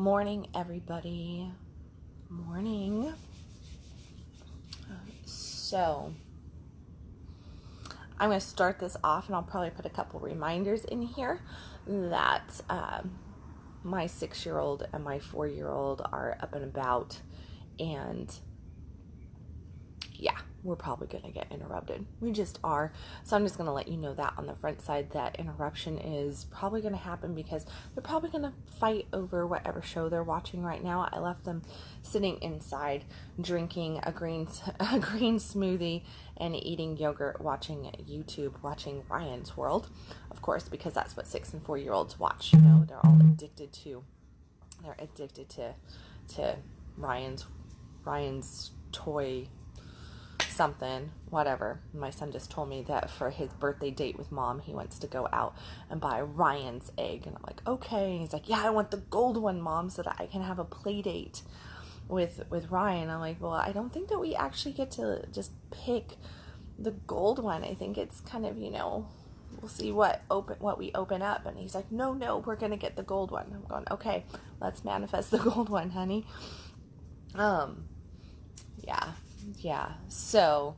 Morning, everybody. Morning. So, I'm going to start this off, and I'll probably put a couple reminders in here that my 6-year-old and my 4-year-old are up and about, and yeah, we're probably going to get interrupted. We just are. So I'm just going to let you know that on the front side, that interruption is probably going to happen because they're probably going to fight over whatever show they're watching right now. I left them sitting inside drinking a green smoothie and eating yogurt, watching YouTube, watching Ryan's World, of course, because that's what 6 and 4-year-olds watch. You know, they're all addicted to Ryan's toy something, whatever. My son just told me that for his birthday date with mom, he wants to go out and buy Ryan's egg. And I'm like, okay. And he's like, yeah, I want the gold one, Mom, so that I can have a play date with Ryan. I'm like, well, I don't think that we actually get to just pick the gold one. I think it's kind of, we'll see what we open up. And he's like, no, we're going to get the gold one. I'm going, okay, let's manifest the gold one, honey. Yeah, so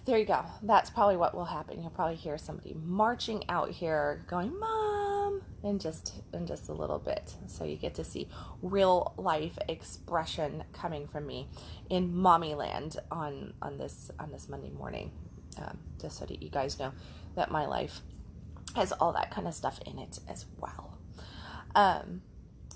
there you go. That's probably what will happen. You'll probably hear somebody marching out here going, Mom, in just a little bit. So you get to see real life expression coming from me in mommy land on this Monday morning. Just so that you guys know that my life has all that kind of stuff in it as well.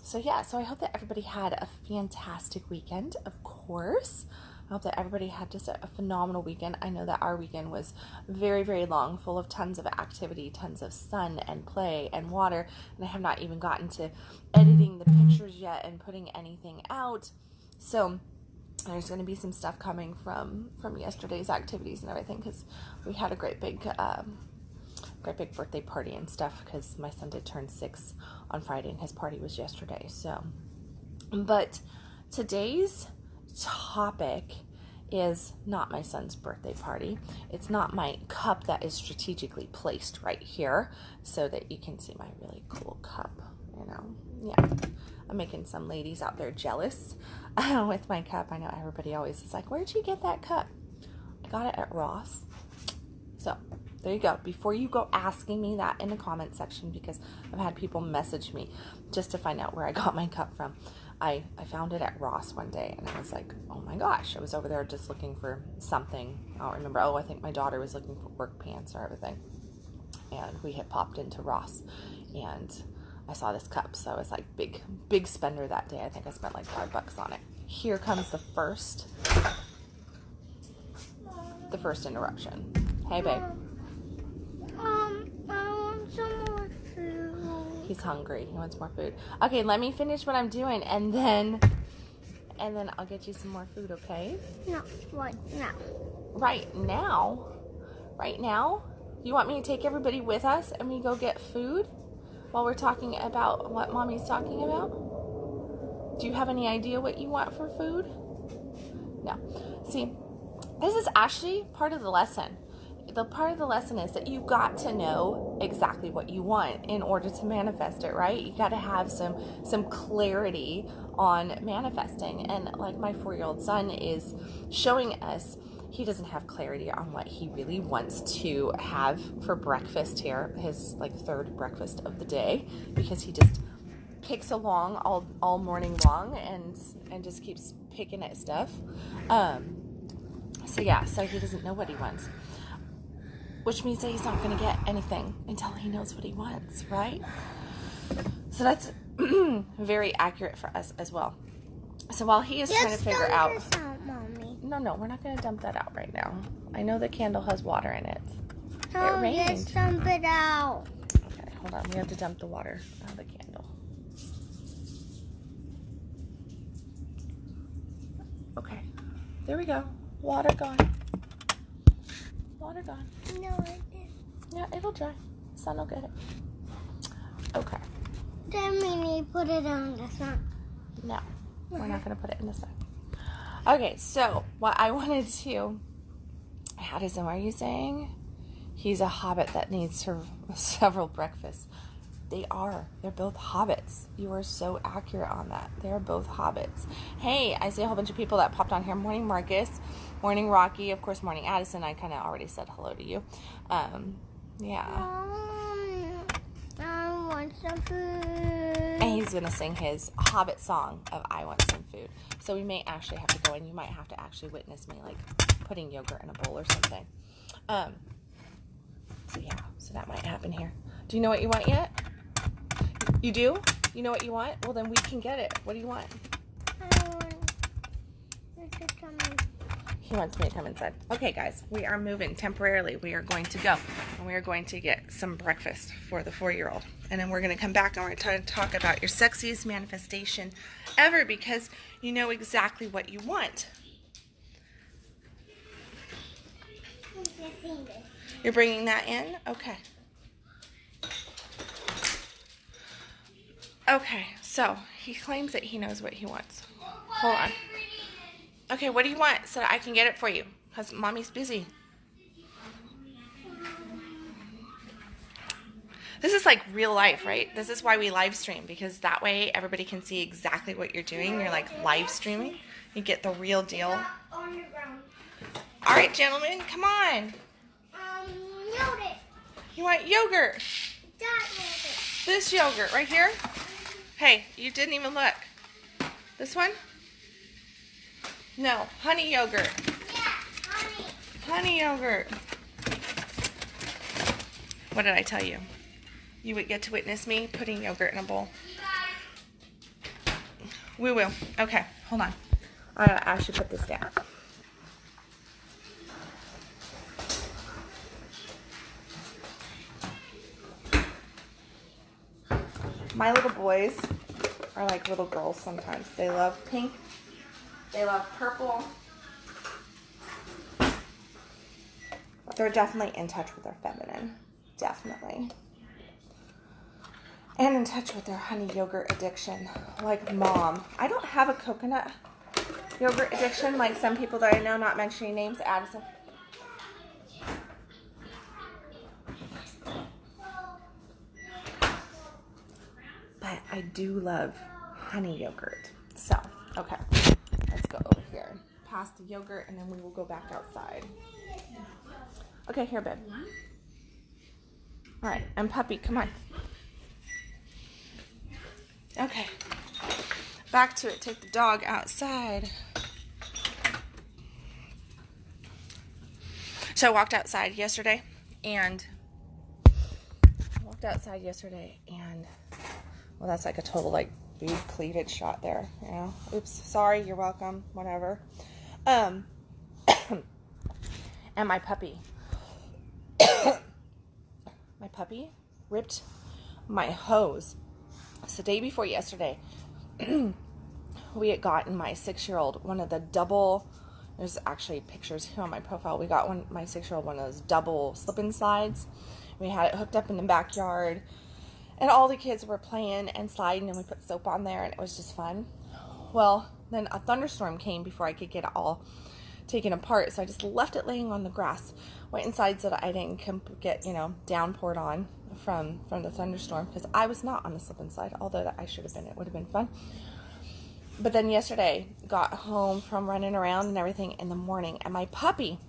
So I hope that everybody had a fantastic weekend, of course. I hope that everybody had just a phenomenal weekend. I know that our weekend was very, very long, full of tons of activity, tons of sun and play and water, and I have not even gotten to editing the pictures yet and putting anything out. So there's going to be some stuff coming from yesterday's activities and everything, because we had a great big birthday party and stuff, because my son did turn 6 on Friday and his party was yesterday. So, but today's topic is not my son's birthday party. It's not my cup that is strategically placed right here so that you can see my really cool cup, Yeah, I'm making some ladies out there jealous with my cup. I know everybody always is like, where'd you get that cup? I got it at Ross. So there you go. Before you go asking me that in the comment section, because I've had people message me just to find out where I got my cup from. I found it at Ross one day, and I was like, oh my gosh. I was over there just looking for something. I don't remember. I think my daughter was looking for work pants or everything. And we had popped into Ross, and I saw this cup. So I was like, big spender that day. I think I spent like $5 on it. Here comes the first interruption. Hey, babe. I want some more food. He's hungry. He wants more food. Okay, let me finish what I'm doing, and then I'll get you some more food, okay? No, right now. Right now? You want me to take everybody with us and we go get food while we're talking about what Mommy's talking about? Do you have any idea what you want for food? No. See, this is actually part of the lesson. The part of the lesson is that you've got to know exactly what you want in order to manifest it, right? You got to have some clarity on manifesting. And like my 4-year-old son is showing us, he doesn't have clarity on what he really wants to have for breakfast here, his like 3rd breakfast of the day, because he just picks along all morning long and just keeps picking at stuff. So he doesn't know what he wants, which means that he's not going to get anything until he knows what he wants, right? So that's very accurate for us as well. So while he is trying to figure out... Mommy. No, we're not going to dump that out right now. I know the candle has water in it. Oh, It rained. just dump it out. Okay, hold on. We have to dump the water out of the candle. Okay, there we go. Water gone. Water gone. No, it didn't. Yeah, it'll dry. The sun will get it. Okay. Then we need to put it on the sun. No, we're not going to put it in the sun. Okay, so what I wanted to... What are you saying? He's a hobbit that needs several breakfasts. They are. They're both hobbits. You are so accurate on that. They are both hobbits. Hey, I see a whole bunch of people that popped on here. Morning, Marcus. Morning, Rocky. Of course, morning, Addison. I kind of already said hello to you. Yeah. I want some food. And he's going to sing his hobbit song of I Want Some Food. So we may actually have to go, and you might have to actually witness me, like, putting yogurt in a bowl or something. So yeah, so that might happen here. Do you know what you want yet? You do? You know what you want? Well, then we can get it. What do you want? I want you to come in. He wants me to come inside. Okay, guys, we are moving temporarily. We are going to go, and we are going to get some breakfast for the 4-year-old. And then we're going to come back, and we're going to talk about your sexiest manifestation ever, because you know exactly what you want. You're bringing that in? Okay. Okay, so he claims that he knows what he wants. Hold on. Okay, what do you want so that I can get it for you? Because Mommy's busy. This is like real life, right? This is why we live stream, because that way everybody can see exactly what you're doing. You're like live streaming. You get the real deal. All right, gentlemen, come on. Yogurt. You want yogurt? That yogurt. This yogurt right here? Hey, you didn't even look. This one? No, honey yogurt. Yeah, honey. Honey yogurt. What did I tell you? You would get to witness me putting yogurt in a bowl. We will. Okay, hold on. I should put this down. My little boys are like little girls sometimes. They love pink. They love purple. They're definitely in touch with their feminine. Definitely. And in touch with their honey yogurt addiction. Like Mom. I don't have a coconut yogurt addiction like some people that I know, not mentioning names. Addison. But I do love honey yogurt. So, okay. Let's go over here. Pass the yogurt, and then we will go back outside. Okay, here, babe. All right, and puppy, come on. Okay. Back to it. Take the dog outside. So I walked outside yesterday, and well, that's like a total like boob cleavage shot there, you know. Oops, sorry, you're welcome, whatever. And my puppy ripped my hose. So the day before yesterday, we had gotten my 6-year-old one of the double, there's actually pictures here on my profile, we got my 6-year-old one of those double slip-in slides. We had it hooked up in the backyard, and all the kids were playing and sliding, and we put soap on there, and it was just fun. Well, then a thunderstorm came before I could get it all taken apart, so I just left it laying on the grass. Went inside so that I didn't get, downpoured on from the thunderstorm, because I was not on the slip and slide, although that I should have been. It would have been fun. But then yesterday, got home from running around and everything in the morning, and my puppy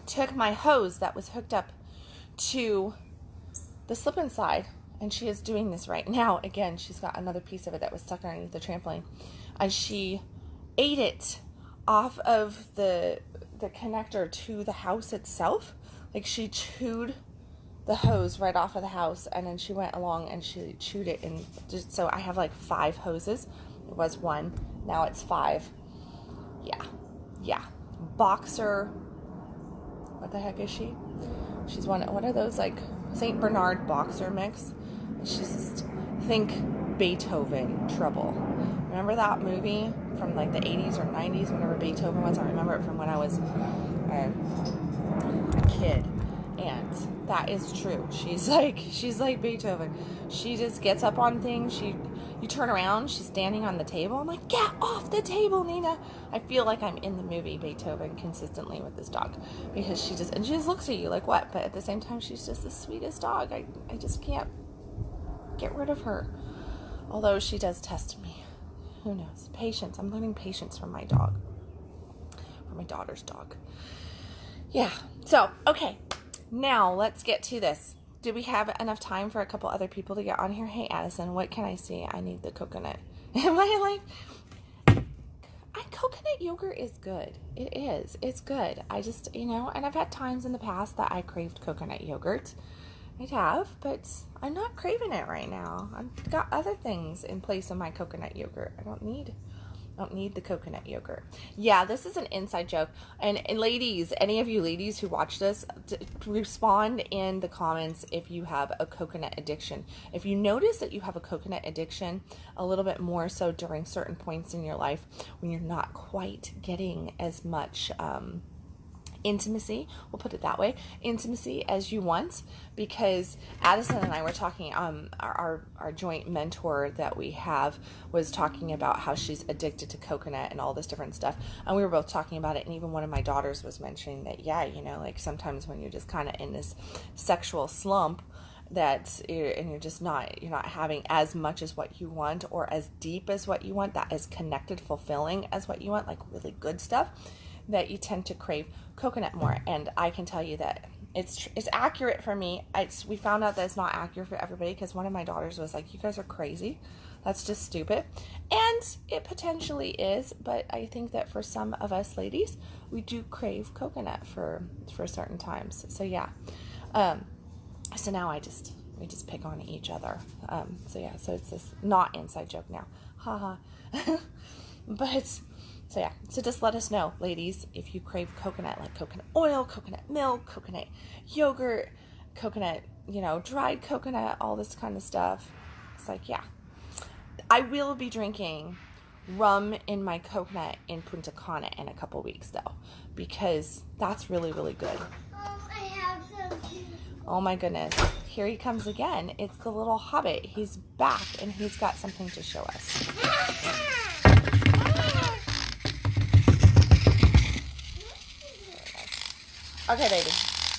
took my hose that was hooked up to the slip and slide, and she is doing this right now. Again, she's got another piece of it that was stuck underneath the trampoline, and she ate it off of the connector to the house itself. Like, she chewed the hose right off of the house, and then she went along and she chewed it, and just, so I have like 5 hoses. It was 1, now it's 5. Yeah. Boxer, what the heck is she? She's what are those, like St. Bernard boxer mix? And she's just, think Beethoven Trouble. Remember that movie from like the 80s or 90s, whenever Beethoven was? I remember it from when I was a kid. And that is true. She's like Beethoven. She just gets up on things. You turn around, she's standing on the table. I'm like, get off the table, Nina. I feel like I'm in the movie Beethoven consistently with this dog, because she just looks at you like, what? But at the same time, she's just the sweetest dog. I just can't Get rid of her. Although she does test me. Who knows? Patience. I'm learning patience from my dog. From my daughter's dog. Yeah. So, okay. Now, let's get to this. Do we have enough time for a couple other people to get on here? Hey, Addison, what can I see? I need the coconut. Am I like... coconut yogurt is good. It is. It's good. I just, and I've had times in the past that I craved coconut yogurt. I have, but I'm not craving it right now. I've got other things in place of my coconut yogurt. I don't need the coconut yogurt. Yeah, this is an inside joke. And ladies, any of you ladies who watch this, respond in the comments if you have a coconut addiction. If you notice that you have a coconut addiction, a little bit more so during certain points in your life when you're not quite getting as much intimacy, we'll put it that way, intimacy as you want, because Addison and I were talking, our joint mentor that we have was talking about how she's addicted to coconut and all this different stuff, and we were both talking about it, and even one of my daughters was mentioning that, yeah, like sometimes when you're just kind of in this sexual slump, you're not having as much as what you want, or as deep as what you want, that is connected, fulfilling as what you want, like really good stuff, that you tend to crave coconut more. And I can tell you that it's accurate for me. We found out that it's not accurate for everybody, because one of my daughters was like, you guys are crazy. That's just stupid. And it potentially is, but I think that for some of us ladies, we do crave coconut for certain times. So yeah. So now we just pick on each other. So yeah, so it's this not inside joke now. Haha. But so yeah, so just let us know, ladies, if you crave coconut, like coconut oil, coconut milk, coconut yogurt, coconut, dried coconut, all this kind of stuff. It's like, yeah. I will be drinking rum in my coconut in Punta Cana in a couple weeks, though, because that's really, really good. I have some too. Oh my goodness. Here he comes again. It's the little hobbit. He's back, and he's got something to show us. Okay, baby.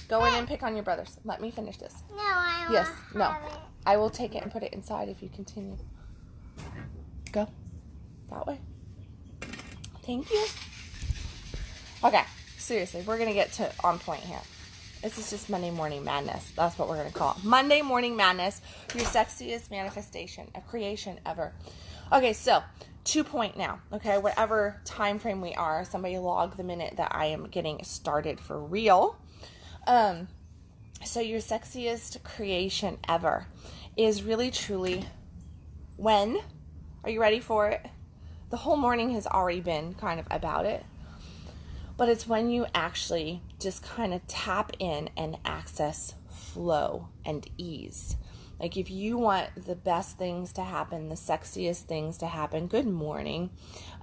Go in and pick on your brothers. Let me finish this. No, I Yes, want no. have it. I will take it and put it inside if you continue. Go. That way. Thank you. Okay, seriously, we're going to get to on point here. This is just Monday Morning Madness. That's what we're going to call it. Monday Morning Madness, your sexiest manifestation, a creation ever. Okay, so 2 point now. Okay, whatever time frame we are, somebody log the minute that I am getting started for real. So your sexiest creation ever is really truly when, are you ready for it? The whole morning has already been kind of about it. But it's when you actually just kind of tap in and access flow and ease. Like if you want the best things to happen, the sexiest things to happen, good morning.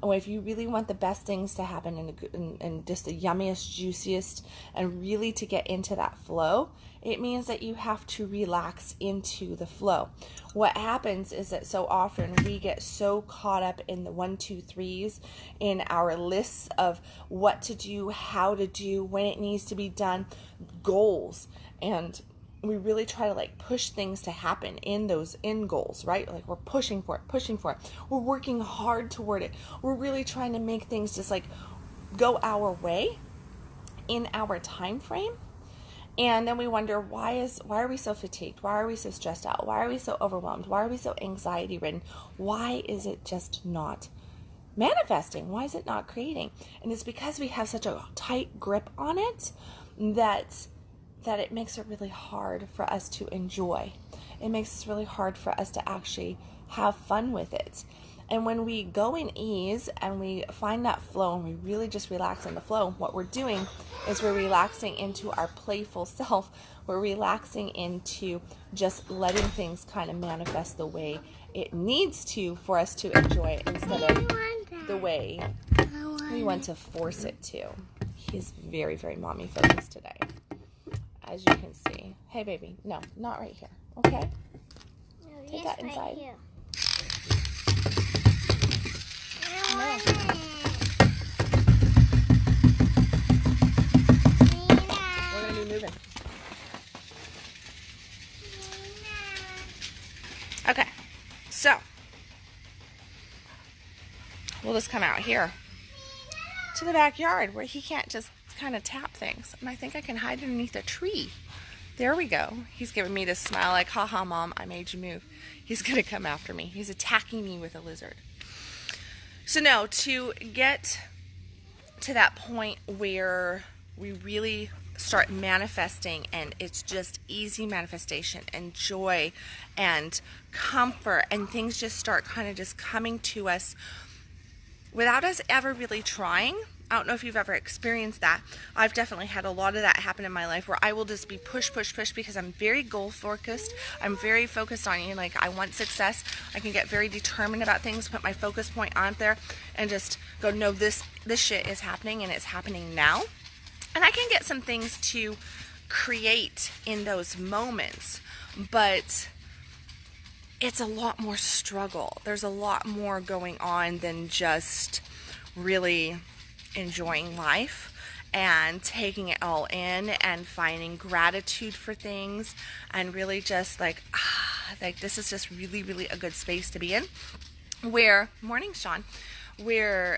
Or if you really want the best things to happen and just the yummiest, juiciest, and really to get into that flow, it means that you have to relax into the flow. What happens is that so often we get so caught up in the 1, 2, 3s in our lists of what to do, how to do, when it needs to be done, goals, and we really try to like push things to happen in those end goals, right? Like we're pushing for it. We're working hard toward it. We're really trying to make things just like go our way in our time frame. And then we wonder, why are we so fatigued? Why are we so stressed out? Why are we so overwhelmed? Why are we so anxiety ridden? Why is it just not manifesting? Why is it not creating? And it's because we have such a tight grip on it that it makes it really hard for us to enjoy. It makes it really hard for us to actually have fun with it. And when we go in ease and we find that flow and we really just relax in the flow, what we're doing is we're relaxing into our playful self. We're relaxing into just letting things kind of manifest the way it needs to for us to enjoy it instead of the way we want to force it to. He's very, very mommy focused today, as you can see. Hey, baby. No, not right here. Okay? No, Take that inside. Right here. No. Nina. We're going to be moving. Okay, so we'll just come out here to the backyard where he can't just kind of tap things. And I think I can hide underneath a tree. There we go. He's giving me this smile like, haha, Mom, I made you move. He's going to come after me. He's attacking me with a lizard. So no, to get to that point where we really start manifesting, and it's just easy manifestation and joy and comfort, and things just start kind of just coming to us without us ever really trying. I don't know if you've ever experienced that. I've definitely had a lot of that happen in my life where I will just be push because I'm very goal focused. I'm very focused on, like, I want success. I can get very determined about things, put my focus point on there and just go, no, this shit is happening, and it's happening now. And I can get some things to create in those moments, but it's a lot more struggle. There's a lot more going on than just really enjoying life and taking it all in and finding gratitude for things, and really just like this is just really, really a good space to be in. Where, morning, Sean, where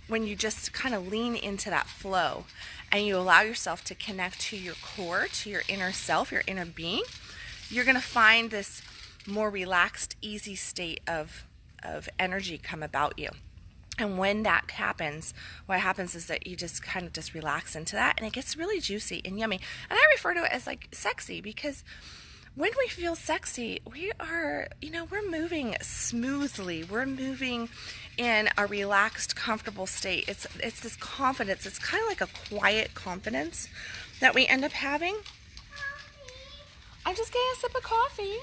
when you just kind of lean into that flow and you allow yourself to connect to your core, to your inner self, your inner being, you're going to find this more relaxed, easy state of energy come about you. And when that happens, what happens is that you just kind of just relax into that, and it gets really juicy and yummy. And I refer to it as like sexy, because when we feel sexy, we are, we're moving smoothly. We're moving in a relaxed, comfortable state. It's this confidence. It's kind of like a quiet confidence that we end up having. I'm just getting a sip of coffee.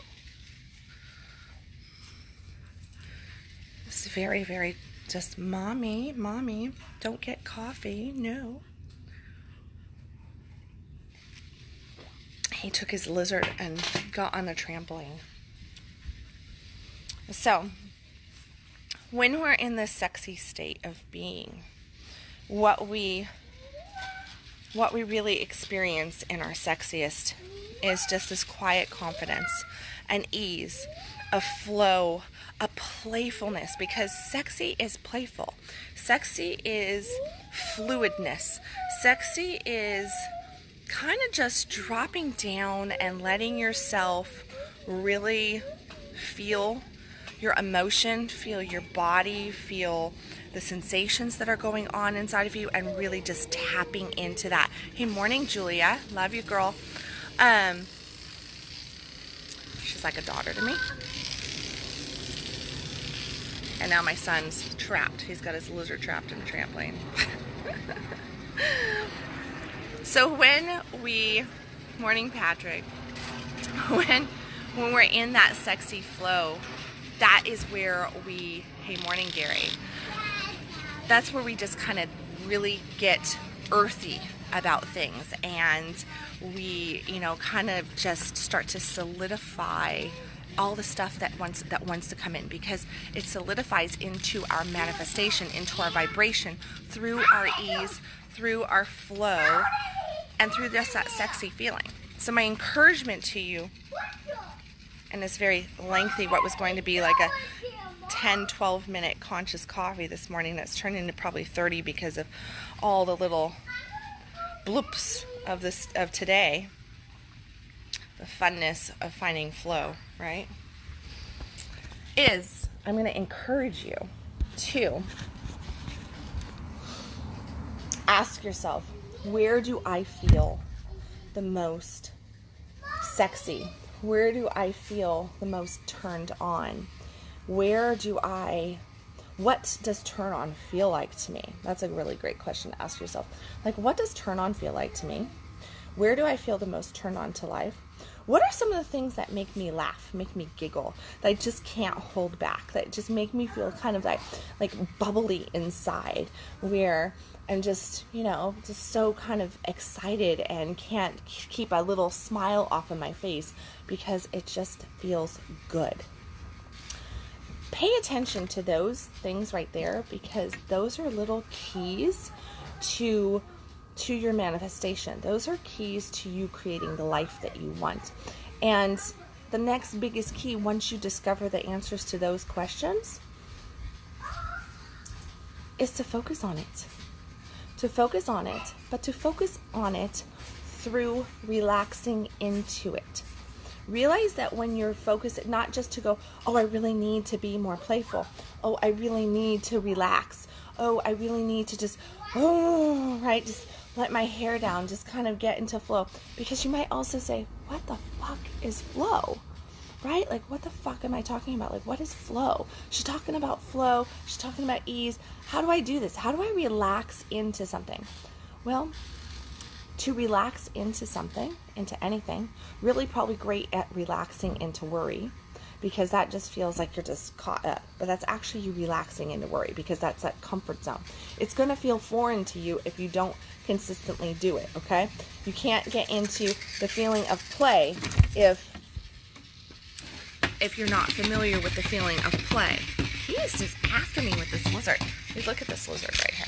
It's very, very just, mommy, don't get coffee, no. He took his lizard and got on the trampoline. So, when we're in this sexy state of being, what we really experience in our sexiest is just this quiet confidence, an ease, a flow, a playfulness, because sexy is playful. Sexy is fluidness. Sexy is kind of just dropping down and letting yourself really feel your emotion, feel your body, feel the sensations that are going on inside of you, and really just tapping into that. Hey, morning, Julia. Love you, girl. She's like a daughter to me. And now my son's trapped. He's got his lizard trapped in the trampoline. So morning, Patrick, when we're in that sexy flow, that is where hey, morning, Gary. That's where we just kind of really get earthy about things, and we, kind of just start to solidify all the stuff that wants to come in, because it solidifies into our manifestation, into our vibration, through our ease, through our flow, and through just that sexy feeling. So my encouragement to you, and this very lengthy, what was going to be like a 10-12 minute conscious coffee this morning, that's turned into probably 30 because of all the little bloops of today, the funness of finding flow, right? I'm going to encourage you to ask yourself, where do I feel the most sexy? Where do I feel the most turned on? What does turn on feel like to me? That's a really great question to ask yourself. Like, what does turn on feel like to me? Where do I feel the most turned on to life? What are some of the things that make me laugh, make me giggle, that I just can't hold back, that just make me feel kind of like bubbly inside, where I'm just, just so kind of excited and can't keep a little smile off of my face because it just feels good. Pay attention to those things right there, because those are little keys to your manifestation. Those are keys to you creating the life that you want. And the next biggest key, once you discover the answers to those questions, is to focus on it. To focus on it, but to focus on it through relaxing into it. Realize that when you're focused, not just to go, oh, I really need to be more playful. Oh, I really need to relax. Oh, I really need to just, oh, right, just let my hair down, just kind of get into flow. Because you might also say, what the fuck is flow? Right? Like, what the fuck am I talking about? Like, what is flow? She's talking about flow. She's talking about ease. How do I do this? How do I relax into something? Well, to relax into something, into anything, really probably great at relaxing into worry, because that just feels like you're just caught up. But that's actually you relaxing into worry, because that's that comfort zone. It's going to feel foreign to you if you don't consistently do it, okay? You can't get into the feeling of play if you're not familiar with the feeling of play. He is just after me with this lizard. Look at this lizard right here.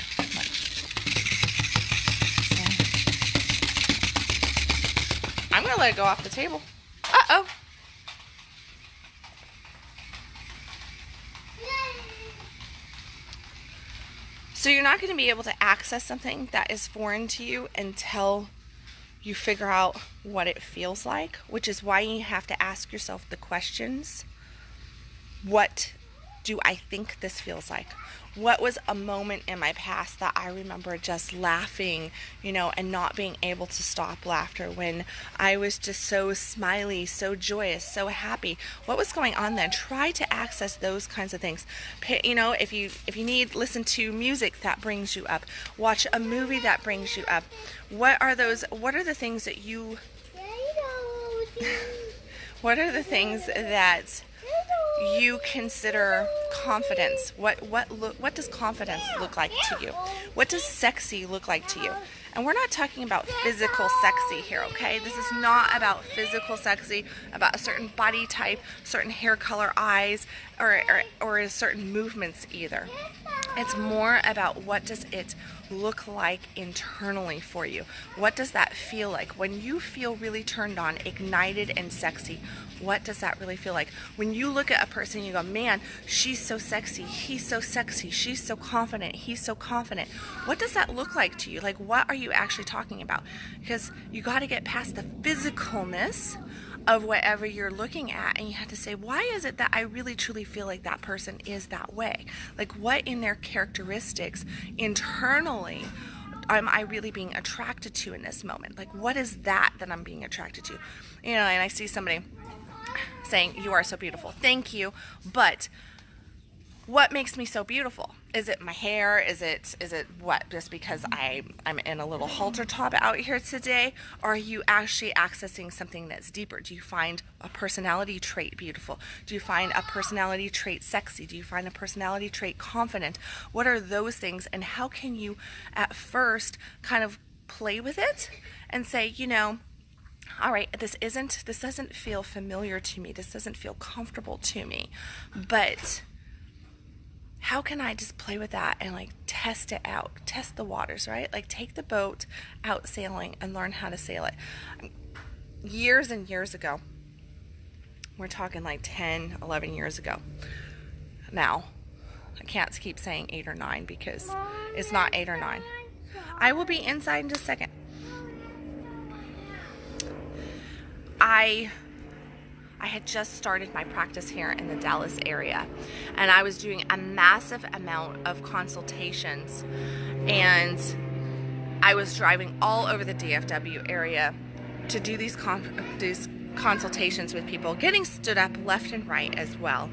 I'm going to let it go off the table. Uh-oh. So you're not going to be able to access something that is foreign to you until you figure out what it feels like, which is why you have to ask yourself the questions. What do I think this feels like? What was a moment in my past that I remember just laughing, and not being able to stop laughter, when I was just so smiley, so joyous, so happy? What was going on then? Try to access those kinds of things. If you need, listen to music that brings you up. Watch a movie that brings you up. What are the things that you what are the things that you consider confidence? What does confidence look like to you? What does sexy look like to you? And we're not talking about physical sexy here, okay? This is not about physical sexy, about a certain body type, certain hair color, eyes, or certain movements either. It's more about what does it look like internally for you. What does that feel like? When you feel really turned on, ignited, and sexy, what does that really feel like? When you look at a person, you go, man, she's so sexy, he's so sexy, she's so confident, he's so confident. What does that look like to you? Like, what are you actually talking about? Because you got to get past the physicalness of whatever you're looking at, and you have to say, why is it that I really truly feel like that person is that way? Like, what in their characteristics internally am I really being attracted to in this moment? Like, what is that I'm being attracted to? And I see somebody saying, you are so beautiful. Thank you. But what makes me so beautiful? Is it my hair? Is it what? Just because I'm in a little halter top out here today? Or are you actually accessing something that's deeper? Do you find a personality trait beautiful? Do you find a personality trait sexy? Do you find a personality trait confident? What are those things? And how can you at first kind of play with it and say, all right, this doesn't feel familiar to me. This doesn't feel comfortable to me. But how can I just play with that and test it out, test the waters, right? Like, take the boat out sailing and learn how to sail it. Years and years ago, we're talking 10, 11 years ago. Now, I can't keep saying 8 or 9 because it's not 8 or 9. I will be inside in just a second. I had just started my practice here in the Dallas area, and I was doing a massive amount of consultations, and I was driving all over the DFW area to do these consultations with people, getting stood up left and right as well.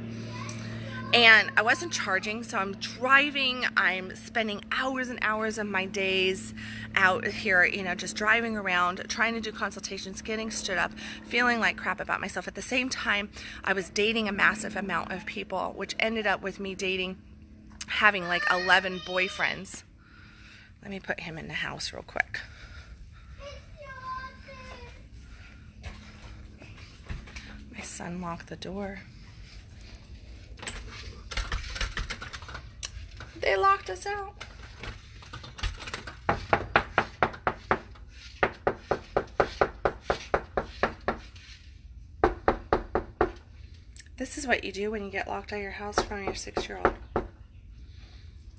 And I wasn't charging, so I'm driving, I'm spending hours and hours of my days out here, just driving around, trying to do consultations, getting stood up, feeling like crap about myself. At the same time, I was dating a massive amount of people, which ended up with me having 11 boyfriends. Let me put him in the house real quick. My son locked the door. They locked us out. This is what you do when you get locked out of your house from your 6-year-old.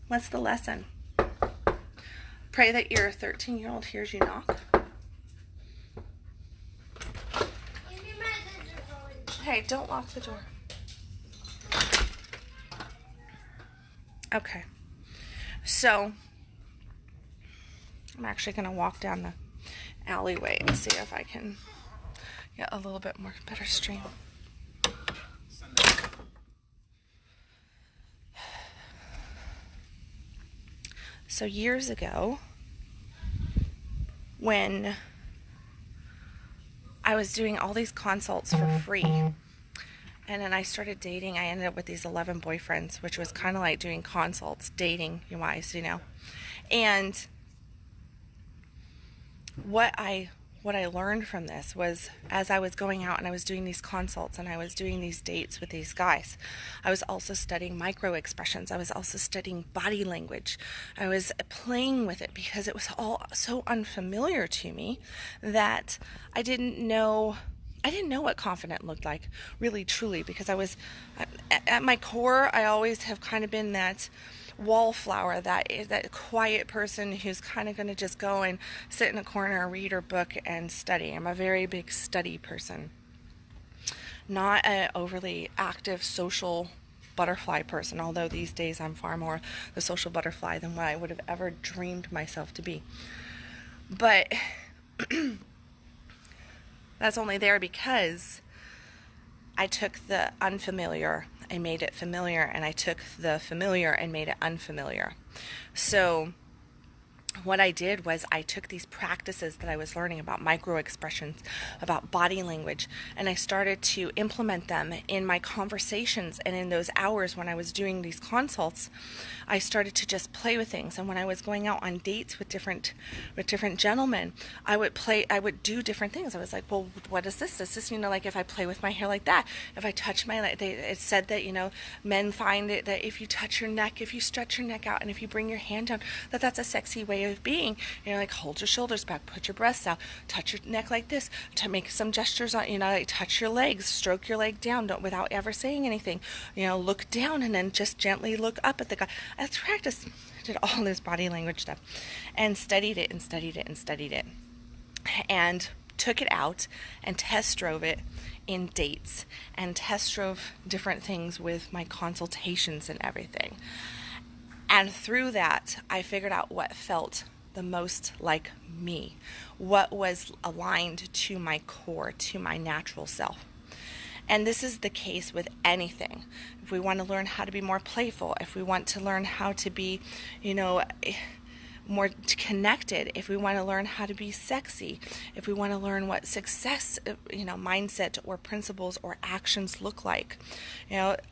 What's the lesson? Pray that your 13-year-old hears you knock. Hey, don't lock the door. Okay. So, I'm actually going to walk down the alleyway and see if I can get a little bit more better stream. So years ago, when I was doing all these consults for free, and then I started dating, I ended up with these 11 boyfriends, which was kind of like doing consults, dating-wise, you know. And what I learned from this was, as I was going out and I was doing these consults and I was doing these dates with these guys, I was also studying micro expressions. I was also studying body language. I was playing with it because it was all so unfamiliar to me that I didn't know what confident looked like, really, truly, because I was, at my core, I always have kind of been that wallflower, that quiet person who's kind of going to just go and sit in a corner, read her book, and study. I'm a very big study person. Not an overly active social butterfly person, although these days I'm far more the social butterfly than what I would have ever dreamed myself to be. But that's only there because I took the unfamiliar and made it familiar, and I took the familiar and made it unfamiliar. So what I did was I took these practices that I was learning about micro expressions, about body language, and I started to implement them in my conversations. And in those hours when I was doing these consults, I started to just play with things. And when I was going out on dates with different gentlemen, I would do different things. I was like, well, what is this? Is this, like if I play with my hair like that, if I touch my leg, it said that, men find it that if you touch your neck, if you stretch your neck out, and if you bring your hand down, that's a sexy way of being. Like hold your shoulders back, put your breasts out, touch your neck like this, to make some gestures on, like touch your legs, stroke your leg down, without ever saying anything. Look down and then just gently look up at the guy. I practiced, did all this body language stuff, and studied it and studied it and studied it, and took it out and test drove it in dates and test drove different things with my consultations and everything. And through that, I figured out what felt the most like me, what was aligned to my core, to my natural self. And this is the case with anything. If we want to learn how to be more playful, if we want to learn how to be, more connected, if we want to learn how to be sexy, if we want to learn what success, mindset or principles or actions look like,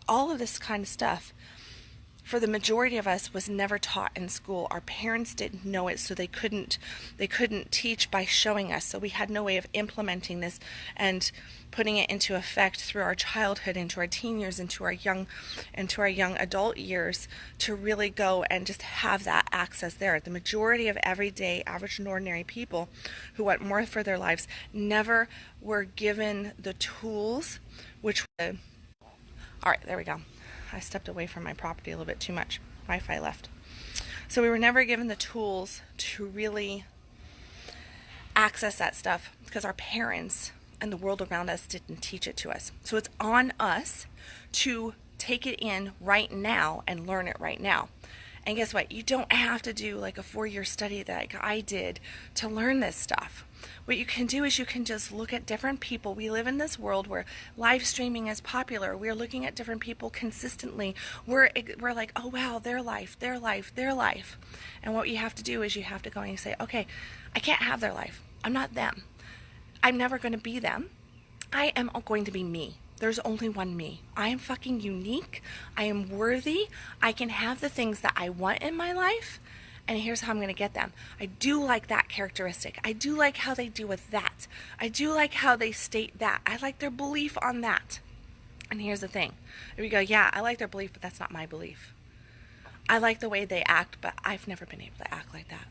all of this kind of stuff, for the majority of us, was never taught in school. Our parents didn't know it, so they couldn't teach by showing us. So we had no way of implementing this and putting it into effect through our childhood, into our teen years, into our young adult years, to really go and just have that access there. The majority of everyday, average and ordinary people who want more for their lives never were given the tools, which all right, there we go. I stepped away from my property a little bit too much. Wi-Fi left. So we were never given the tools to really access that stuff because our parents and the world around us didn't teach it to us. So it's on us to take it in right now and learn it right now. And guess what? You don't have to do like a 4-year study like I did to learn this stuff. What you can do is you can just look at different people. We live in this world where live streaming is popular. We're looking at different people consistently. We're like, oh wow, their life. And what you have to do is you have to go and you say, okay, I can't have their life. I'm not them. I'm never going to be them. I am going to be me. There's only one me. I am fucking unique. I am worthy. I can have the things that I want in my life. And here's how I'm going to get them. I do like that characteristic. I do like how they do with that. I do like how they state that. I like their belief on that. And here's the thing. There we go. Yeah, I like their belief, but that's not my belief. I like the way they act, but I've never been able to act like that.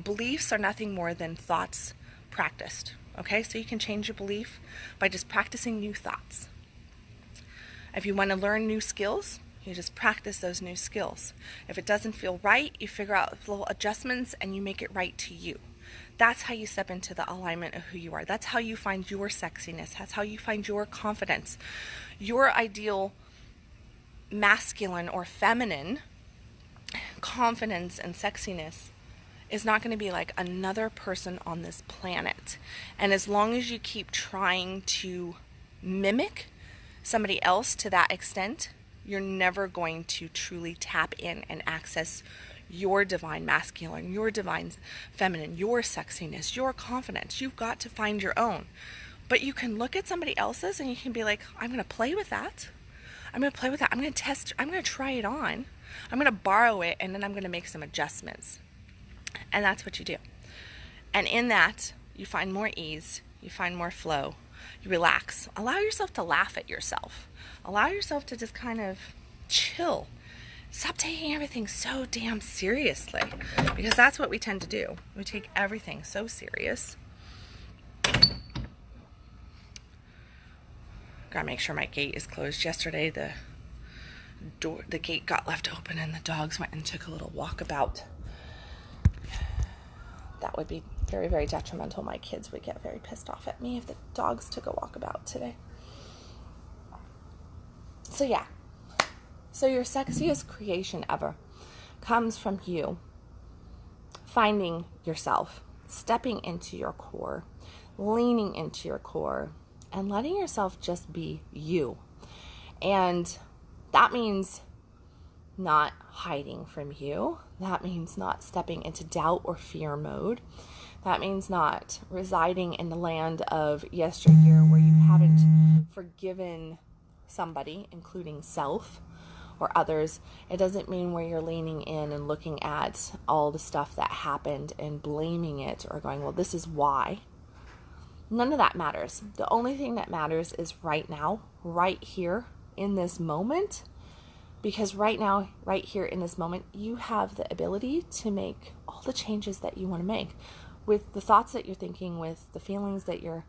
Beliefs are nothing more than thoughts practiced. Okay? So you can change your belief by just practicing new thoughts. If you want to learn new skills, you just practice those new skills. If it doesn't feel right, you figure out little adjustments and you make it right to you. That's how you step into the alignment of who you are. That's how you find your sexiness. That's how you find your confidence. Your ideal masculine or feminine confidence and sexiness is not going to be like another person on this planet. And as long as you keep trying to mimic somebody else to that extent, you're never going to truly tap in and access your divine masculine, your divine feminine, your sexiness, your confidence. You've got to find your own. But you can look at somebody else's and you can be like, I'm going to play with that. I'm going to play with that. I'm going to test. I'm going to try it on. I'm going to borrow it, and then I'm going to make some adjustments. And that's what you do. And in that, you find more ease. You find more flow. You relax. Allow yourself to laugh at yourself. Allow yourself to just kind of chill. Stop taking everything so damn seriously, because that's what we tend to do. We take everything so serious. Gotta make sure my gate is closed. Yesterday, the gate got left open and the dogs went and took a little walkabout. That would be very, very detrimental. My kids would get very pissed off at me if the dogs took a walkabout today. So yeah. So your sexiest creation ever comes from you finding yourself, stepping into your core, leaning into your core, and letting yourself just be you. And that means not hiding from you. That means not stepping into doubt or fear mode. That means not residing in the land of yesteryear where you haven't forgiven somebody, including self or others. It doesn't mean where you're leaning in and looking at all the stuff that happened and blaming it or going, well, this is why. None of that matters. The only thing that matters is right now, right here in this moment. Because right now, right here in this moment, you have the ability to make all the changes that you want to make with the thoughts that you're thinking, with the feelings that you're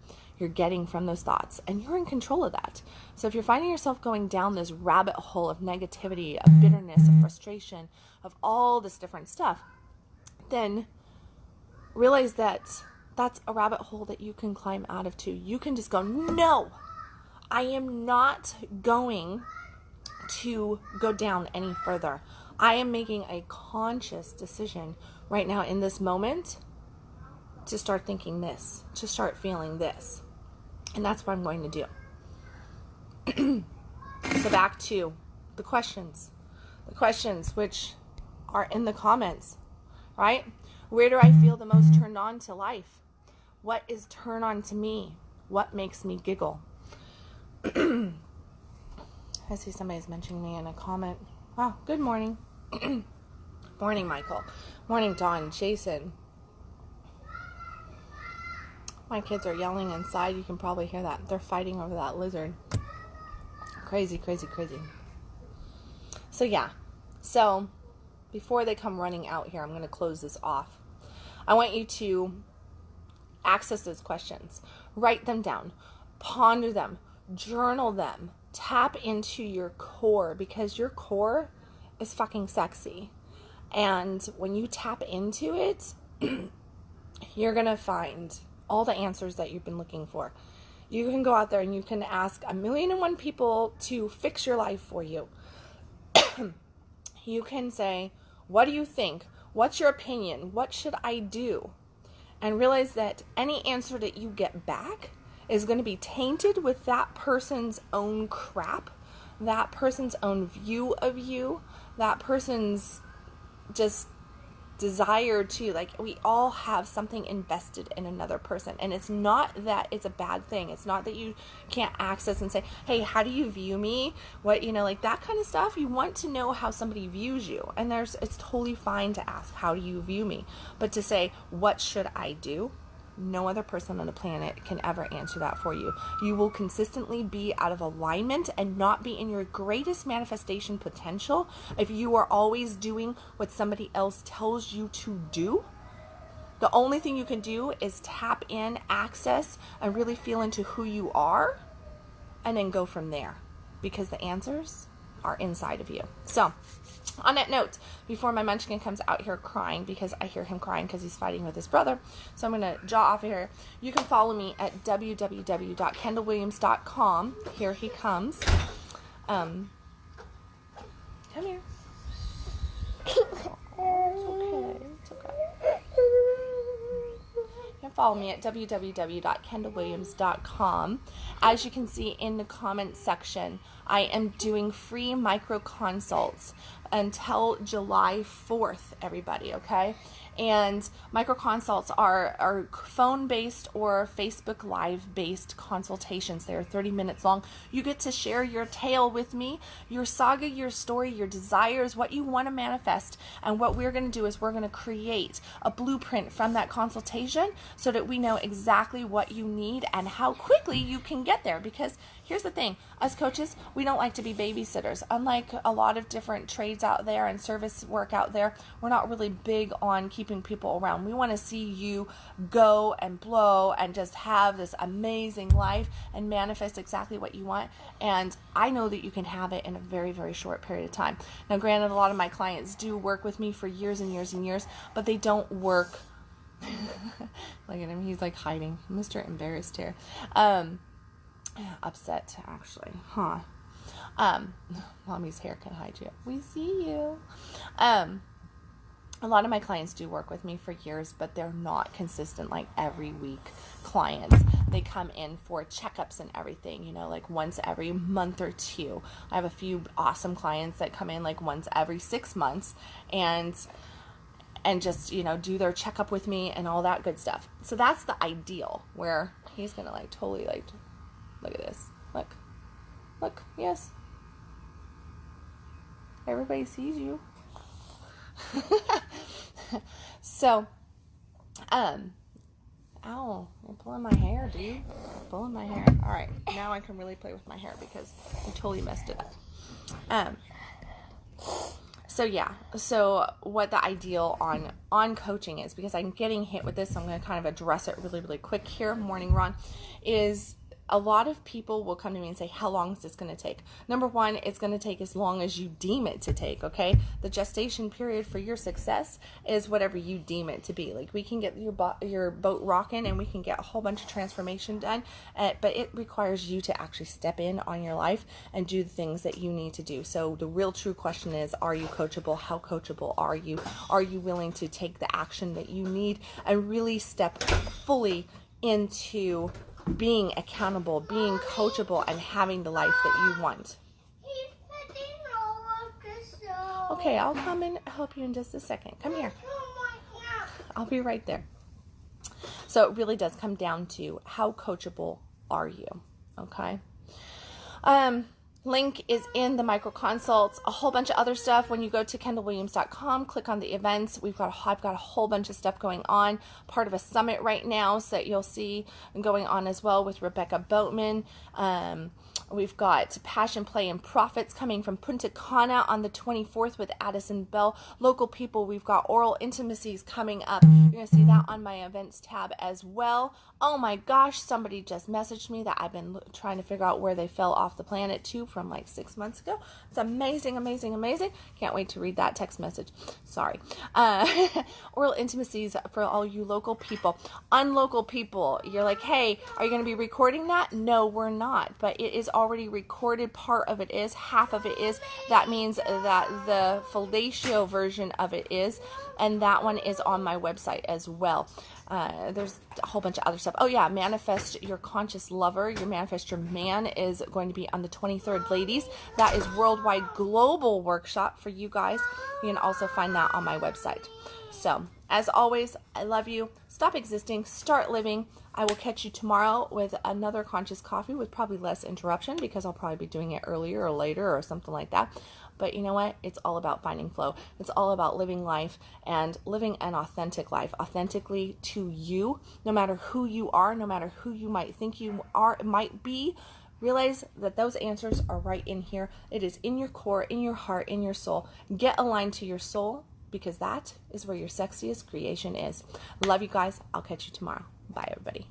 getting from those thoughts, and you're in control of that. So if you're finding yourself going down this rabbit hole of negativity, of bitterness, of frustration, of all this different stuff, then realize that that's a rabbit hole that you can climb out of too. You can just go, no, I am not going to go down any further. I am making a conscious decision right now in this moment to start thinking this, to start feeling this. And that's what I'm going to do. So back to the questions which are in the comments, right? Where do I feel the most turned on to life? What is turn on to me? What makes me giggle? I see somebody's mentioning me in a comment. Wow, good morning. Morning, Michael. Morning, Dawn, Jason. My kids are yelling inside. You can probably hear that. They're fighting over that lizard. Crazy, crazy, crazy. So yeah. So before they come running out here, I'm going to close this off. I want you to access those questions. Write them down. Ponder them. Journal them. Tap into your core, because your core is fucking sexy. And when you tap into it, you're going to find all the answers that you've been looking for. You can go out there and you can ask 1,000,001 people to fix your life for you. You can say, what do you think? What's your opinion? What should I do? And realize that any answer that you get back is going to be tainted with that person's own crap, that person's own view of you, that person's just desire to, like, we all have something invested in another person. And it's not that it's a bad thing. It's not that you can't access and say, hey, how do you view me? What, like that kind of stuff. You want to know how somebody views you. And it's totally fine to ask, how do you view me? But to say, what should I do? No other person on the planet can ever answer that for you. You will consistently be out of alignment and not be in your greatest manifestation potential if you are always doing what somebody else tells you to do. The only thing you can do is tap in, access, and really feel into who you are, and then go from there. because the answers are inside of you. So on that note, before my munchkin comes out here crying, because I hear him crying because he's fighting with his brother, so I'm going to jaw off of here. You can follow me at www.kendalwilliams.com. Here he comes. Come here. It's okay. It's okay. You can follow me at www.kendalwilliams.com. As you can see in the comments section, I am doing free micro consults until July 4th, everybody, okay? And micro consults are phone-based or Facebook Live-based consultations. They're 30 minutes long. You get to share your tale with me, your saga, your story, your desires, what you want to manifest. And what we're going to do is we're going to create a blueprint from that consultation so that we know exactly what you need and how quickly you can get there. Because here's the thing, us coaches, we don't like to be babysitters. Unlike a lot of different trades out there and service work out there, we're not really big on keeping people around. We want to see you go and blow and just have this amazing life and manifest exactly what you want. And I know that you can have it in a very, very short period of time. Now, granted, a lot of my clients do work with me for years and years and years, but they don't work. Look at him, he's like hiding. Mr. Embarrassed here. Upset, actually, huh? Mommy's hair can hide you. We see you. A lot of my clients do work with me for years, but they're not consistent like every week clients. They come in for checkups and everything, you know, like once every month or two. I have a few awesome clients that come in like once every 6 months and just, you know, do their checkup with me and all that good stuff. So that's the ideal, where he's gonna like totally like, look at this. Look, yes. Everybody sees you. So, ow, you're pulling my hair, dude. Pulling my hair. All right, now I can really play with my hair because I totally messed it up. So yeah, so what the ideal on coaching is, because I'm getting hit with this, so I'm going to kind of address it really, really quick here, morning run, is a lot of people will come to me and say, how long is this going to take? Number one, it's going to take as long as you deem it to take, okay? The gestation period for your success is whatever you deem it to be. Like, we can get your boat rocking and we can get a whole bunch of transformation done, but it requires you to actually step in on your life and do the things that you need to do. So the real true question is, are you coachable? How coachable are you? Are you willing to take the action that you need and really step fully into being accountable, being coachable, and having the life that you want? Okay, I'll come and help you in just a second. Come here. I'll be right there. So it really does come down to, how coachable are you? Okay. Link is in the micro consults, a whole bunch of other stuff. When you go to kendalwilliams.com, click on the events. I've got a whole bunch of stuff going on, part of a summit right now, so that you'll see going on as well with Rebecca Boatman. We've got Passion, Play, and Profits coming from Punta Cana on the 24th with Addison Bell. Local people, we've got Oral Intimacies coming up. You're going to see that on my events tab as well. Oh my gosh, somebody just messaged me that I've been trying to figure out where they fell off the planet to from like 6 months ago. It's amazing, amazing, amazing. Can't wait to read that text message. Sorry. Oral Intimacies for all you local people. Unlocal people, you're like, hey, are you going to be recording that? No, we're not, but it is already recorded. Part of it is, half of it is. That means that the fellatio version of it is, and that one is on my website as well. There's a whole bunch of other stuff. Oh yeah, Manifest Your Conscious Lover, Your Manifest Your Man is going to be on the 23rd, ladies. That is worldwide global workshop for you guys. You can also find that on my website. So, as always, I love you. Stop existing, start living. I will catch you tomorrow with another Conscious Coffee with probably less interruption, because I'll probably be doing it earlier or later or something like that. But you know what? It's all about finding flow. It's all about living life and living an authentic life, authentically to you, no matter who you are, no matter who you might think you might be. Realize that those answers are right in here. It is in your core, in your heart, in your soul. Get aligned to your soul, because that is where your sexiest creation is. Love you guys. I'll catch you tomorrow. Bye, everybody.